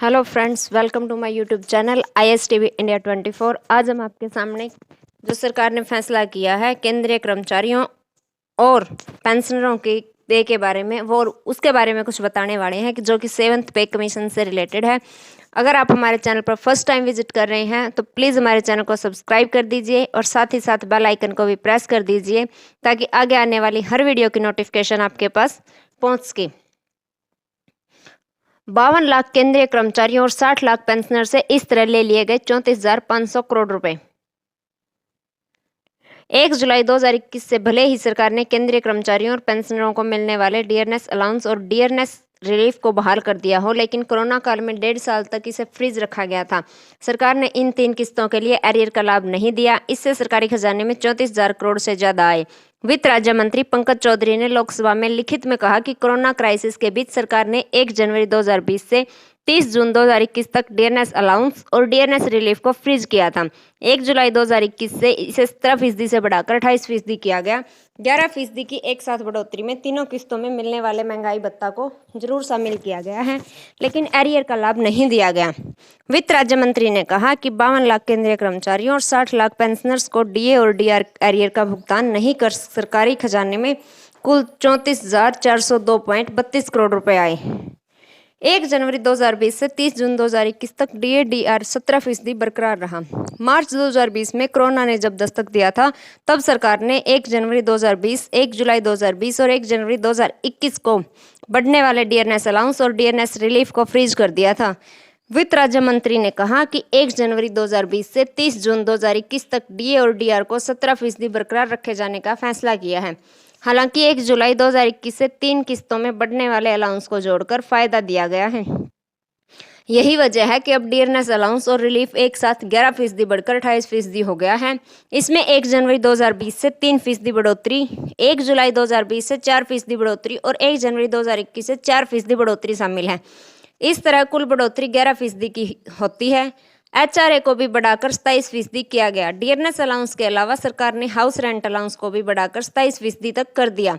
Hello friends, welcome to my YouTube channel ISTV India 24। आज हम आपके सामने जो सरकार ने फैसला किया है केंद्रीय कर्मचारियों और पेंशनरों के पे के बारे में, वो उसके बारे में कुछ बताने वाले हैं कि जो कि 7th पे कमीशन से रिलेटेड है। अगर आप हमारे चैनल पर फर्स्ट टाइम विजिट कर रहे हैं तो प्लीज़ हमारे चैनल को सब्सक्राइब कर दीजिए और साथ ही साथ बेल आइकन को भी प्रेस कर दीजिए ताकि आगे आने वाली हर वीडियो की नोटिफिकेशन आपके पास पहुँच सके। 52 लाख केंद्रीय कर्मचारियों और 60 लाख पेंशनर से इस तरह ले लिए गए 34,500 करोड़ रुपए। 1 जुलाई 2021 से भले ही सरकार ने केंद्रीय कर्मचारियों और पेंशनरों को मिलने वाले डियरनेस अलाउंस और डियरनेस रिलीफ को बहाल कर दिया हो, लेकिन कोरोना काल में 1.5 साल तक इसे फ्रीज रखा गया था। सरकार ने इन 3 किस्तों के लिए एरियर का लाभ नहीं दिया। इससे सरकारी खजाने में 34,000 करोड़ से ज्यादा आए। वित्त राज्य मंत्री पंकज चौधरी ने लोकसभा में लिखित में कहा कि कोरोना क्राइसिस के बीच सरकार ने 1 जनवरी 2020 से 30 जून 2021 तक डियरनेस अलाउंस और डियरनेस रिलीफ को फ्रीज किया था। 1 जुलाई 2021 से इसे 17% से बढ़ाकर 28% किया गया। 11% की एक साथ बढ़ोतरी में तीनों किस्तों में मिलने वाले महंगाई भत्ता को जरूर शामिल किया गया है, लेकिन एरियर का लाभ नहीं दिया गया। वित्त राज्य मंत्री ने कहा कि 52 लाख केंद्रीय कर्मचारियों और 60 लाख पेंशनर्स को डीए और डीआर एरियर का भुगतान नहीं कर सरकारी खजाने में कुल 34,402.32 करोड़ रुपए आए। 1 जनवरी 2020 से 30 जून 2021 तक डीए-डीआर 17% बरकरार रहा। मार्च 2020 में कोरोना ने जब दस्तक दिया था, तब सरकार ने 1 जनवरी 2020, 1 जुलाई 2020 और 1 जनवरी 2021 को बढ़ने वाले डियरनेस अलाउंस और डियरनेस रिलीफ को फ्रीज कर दिया था। वित्त राज्य मंत्री ने कहा कि 1 जनवरी 2020 से 30 जून 2021 तक डीए और डीआर को 17% बरकरार रखे जाने का फैसला किया है। हालांकि 1 जुलाई 2021 से 3 किस्तों में बढ़ने वाले अलाउंस को जोड़कर फायदा दिया गया है। यही वजह है कि अब डियरनेस अलाउंस और रिलीफ एक साथ 11% बढ़कर 28% हो गया है। इसमें 1 जनवरी 2020 से 3% बढ़ोतरी, 1 जुलाई 2020 से 4% बढ़ोतरी और 1 जनवरी 2021 से 4% बढ़ोतरी शामिल है। इस तरह कुल बढ़ोतरी 11% की होती है। HRA को भी बढ़ाकर 27% किया गया। डियरनेस अलाउंस के अलावा सरकार ने हाउस रेंट अलाउंस को भी बढ़ाकर 27% तक कर दिया।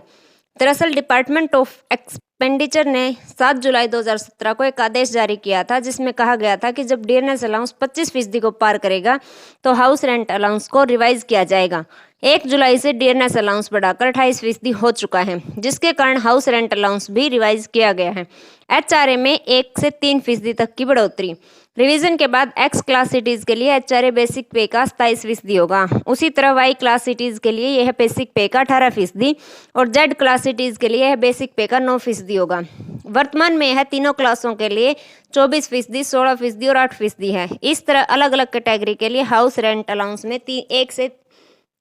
दरअसल डिपार्टमेंट ऑफ एक्सपेंडिचर ने 7 जुलाई 2017 को एक आदेश जारी किया था, जिसमें कहा गया था कि जब डियरनेस अलाउंस 25% को पार करेगा तो हाउस रेंट अलाउंस को रिवाइज किया जाएगा। 1 जुलाई से डियरनेस अलाउंस बढ़ाकर 28% हो चुका है, जिसके कारण हाउस रेंट अलाउंस भी रिवाइज किया गया है। HRA में 1 से 3% तक की बढ़ोतरी। रिवीजन के बाद एक्स क्लास सिटीज के लिए HRA बेसिक पे का 27% होगा। उसी तरह वाई क्लास सिटीज के लिए यह बेसिक पे का 18% और जेड क्लास सिटीज के लिए यह बेसिक पे का 9% होगा। वर्तमान में यह तीनों क्लासों के लिए 24%, 16% और 8% है। इस तरह अलग अलग कैटेगरी के लिए हाउस रेंट अलाउंस में 1 से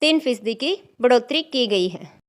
3% की बढ़ोतरी की गई है।